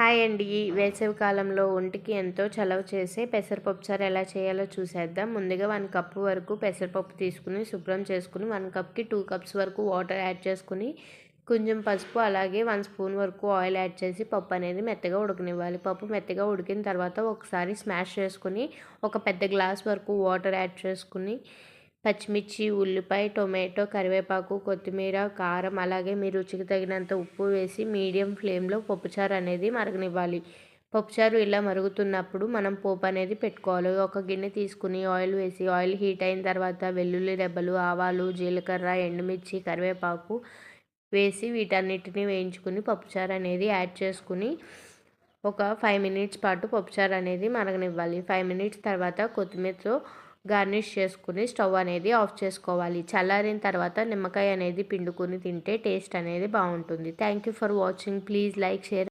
Hi అండి. వేసవి కాలంలో ఒంటికి ఎంతో చలవ చేసే పెసరపప్పు చారు ఎలా చేయాలో చూసేద్దాం. ముందుగా 1 కప్పు వరకు పెసరపప్పు తీసుకుని శుభ్రం చేసుకుని 1 కప్‌కి 2 కప్స్ వరకు వాటర్ యాడ్ చేసుకుని కొంచెం పసుపు అలాగే 1 స్పూన్ వరకు ఆయిల్ యాడ్ చేసి పప్పు అనేది మెత్తగా ఉడకనివ్వాలి. పప్పు మెత్తగా ఉడికిన తర్వాత ఒకసారి స్మాష్ చేసుకుని ఒక పెద్ద గ్లాస్ వరకు వాటర్ యాడ్ చేసుకుని పచ్చిమిర్చి, ఉల్లిపాయ, టొమాటో, కరివేపాకు, కొత్తిమీర, కారం అలాగే మీ రుచికి తగినంత ఉప్పు వేసి మీడియం ఫ్లేమ్‌లో పప్పుచారు అనేది మరగనివ్వాలి. పప్పుచారు ఇలా మరుగుతున్నప్పుడు మనం పోపు అనేది పెట్టుకోవాలి. ఒక గిన్నె తీసుకుని ఆయిల్ వేసి ఆయిల్ హీట్ అయిన తర్వాత వెల్లుల్లి రెబ్బలు, ఆవాలు, జీలకర్ర, ఎండుమిర్చి, కరివేపాకు వేసి వీటన్నిటిని వేయించుకుని పప్పుచారు అనేది యాడ్ చేసుకుని ఒక 5 మినిట్స్ పాటు పప్పుచారు అనేది మరగనివ్వాలి. 5 మినిట్స్ తర్వాత కొత్తిమీరతో గార్నిష్ చేసుకుని స్టవ్ అనేది ఆఫ్ చేసుకోవాలి. చల్లారిన తర్వాత నిమ్మకాయ అనేది పిండుకొని తింటే టేస్ట్ అనేది బాగుంటుంది. Thank you for watching. Please like, share.